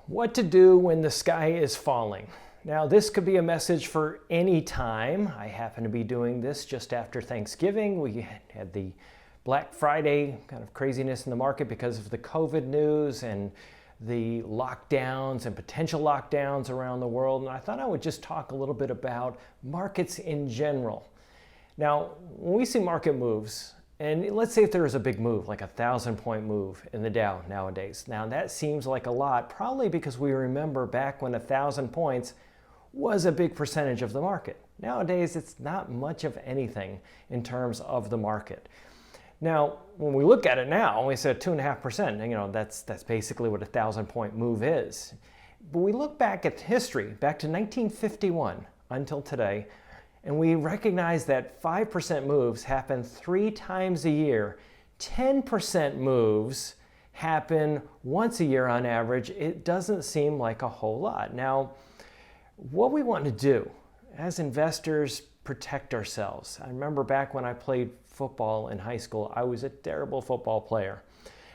What to do when the sky is falling. Now, this could be a message for any time. I happen to be doing this just after Thanksgiving. We had the Black Friday kind of craziness in the market because of the COVID news and the lockdowns and potential lockdowns around the world. And I thought I would just talk a little bit about markets in general. Now, when we see market moves, and let's say if there is a big move, like a 1,000-point move in the Dow nowadays. Now that seems like a lot, probably because we remember back when 1,000 points was a big percentage of the market. Nowadays, it's not much of anything in terms of the market. Now, when we look at it now, we said 2.5%, that's basically what a 1,000-point move is. But we look back at history, back to 1951 until today, and we recognize that 5% moves happen 3 times a year. 10% moves happen once a year on average. It doesn't seem like a whole lot. Now, what we want to do as investors, protect ourselves. I remember back when I played football in high school, I was a terrible football player.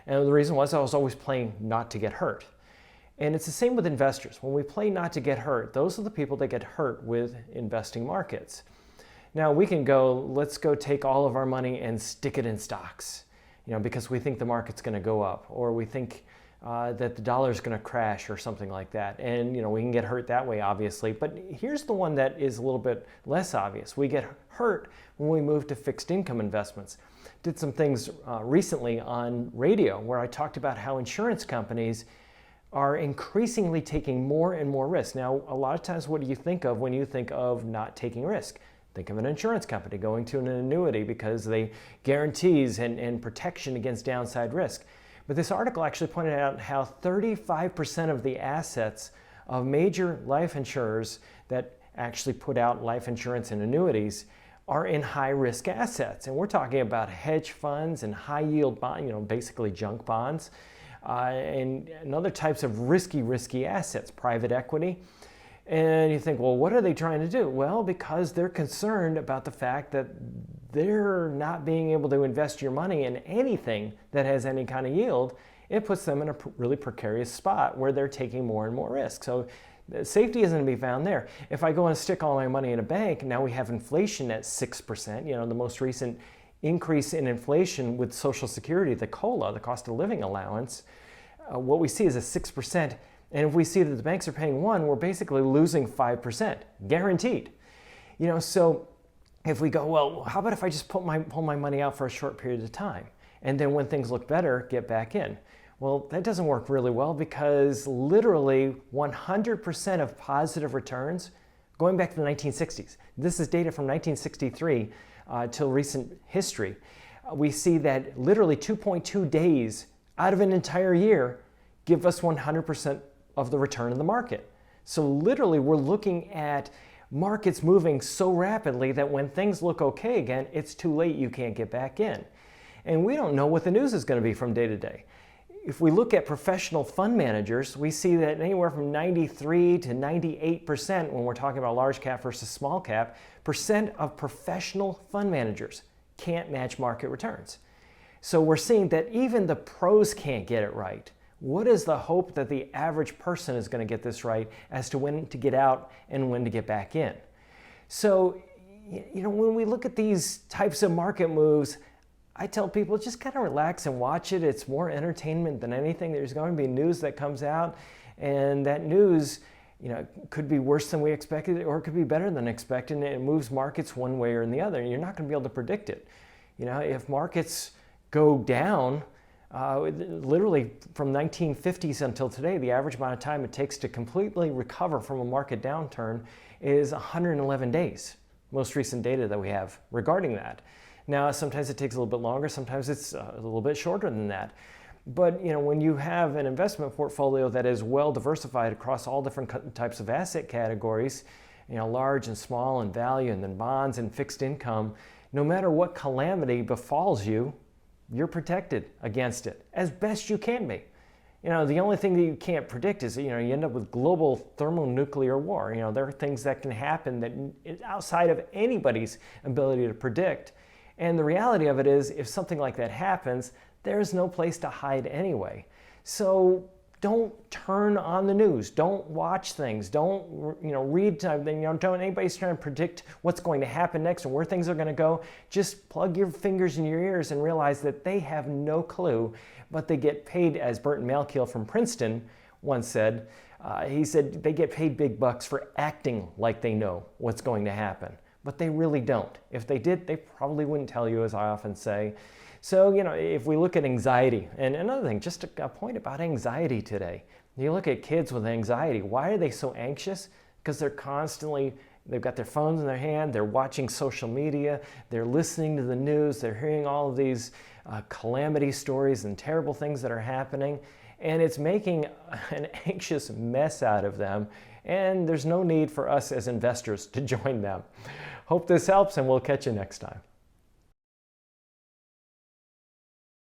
And the reason was I was always playing not to get hurt. And it's the same with investors. When we play not to get hurt, those are the people that get hurt with investing markets. Now we can let's go take all of our money and stick it in stocks, because we think the market's going to go up, or we think that the dollar is going to crash or something like that. And we can get hurt that way, obviously. But here's the one that is a little bit less obvious. We get hurt when we move to fixed income investments. Did some things recently on radio where I talked about how insurance companies are increasingly taking more and more risk. Now, a lot of times, what do you think of when you think of not taking risk? Think of an insurance company going to an annuity because they guarantees and protection against downside risk. But this article actually pointed out how 35% of the assets of major life insurers that actually put out life insurance and annuities are in high-risk assets. And we're talking about hedge funds and high-yield bonds, basically junk bonds. And other types of risky assets, private equity. And you think, well, what are they trying to do? Well, because they're concerned about the fact that they're not being able to invest your money in anything that has any kind of yield. It puts them in a really precarious spot where they're taking more and more risk. So safety isn't to be found there. If I go and stick all my money in a bank, now we have inflation at 6%, the most recent increase in inflation with Social Security, the COLA, the cost of living allowance, what we see is a 6%. And if we see that the banks are paying 1%, we're basically losing 5%, guaranteed. So if we go, well, how about if I just pull my money out for a short period of time, and then when things look better, get back in? Well, that doesn't work really well because literally 100% of positive returns going back to the 1960s. This is data from 1963 till recent history. We see that literally 2.2 days out of an entire year give us 100% of the return in the market. So literally we're looking at markets moving so rapidly that when things look okay again, it's too late, you can't get back in. And we don't know what the news is going to be from day to day. If we look at professional fund managers, we see that anywhere from 93 to 98%, when we're talking about large cap versus small cap, percent of professional fund managers can't match market returns. So we're seeing that even the pros can't get it right. What is the hope that the average person is going to get this right as to when to get out and when to get back in? So, when we look at these types of market moves, I tell people just kind of relax and watch it. It's more entertainment than anything. There's going to be news that comes out, and that news, could be worse than we expected, or it could be better than expected, and it moves markets one way or the other, and you're not going to be able to predict it. If markets go down, literally from 1950s until today, the average amount of time it takes to completely recover from a market downturn is 111 days. Most recent data that we have regarding that. Now, sometimes it takes a little bit longer, sometimes it's a little bit shorter than that. But when you have an investment portfolio that is well diversified across all different types of asset categories, large and small and value, and then bonds and fixed income, no matter what calamity befalls you, you're protected against it as best you can be. The only thing that you can't predict is, you end up with global thermonuclear war. There are things that can happen that is outside of anybody's ability to predict. And the reality of it is, if something like that happens, there's no place to hide anyway. So don't turn on the news. Don't watch things. Don't read. Don't anybody's trying to predict what's going to happen next and where things are going to go. Just plug your fingers in your ears and realize that they have no clue, but they get paid, as Burton Malkiel from Princeton once said. He said they get paid big bucks for acting like they know what's going to happen, but they really don't. If they did, they probably wouldn't tell you, as I often say. So, if we look at anxiety, and another thing, just a point about anxiety today. You look at kids with anxiety. Why are they so anxious? Because they've got their phones in their hand, they're watching social media, they're listening to the news, they're hearing all of these calamity stories and terrible things that are happening, and it's making an anxious mess out of them, and there's no need for us as investors to join them. Hope this helps, and we'll catch you next time.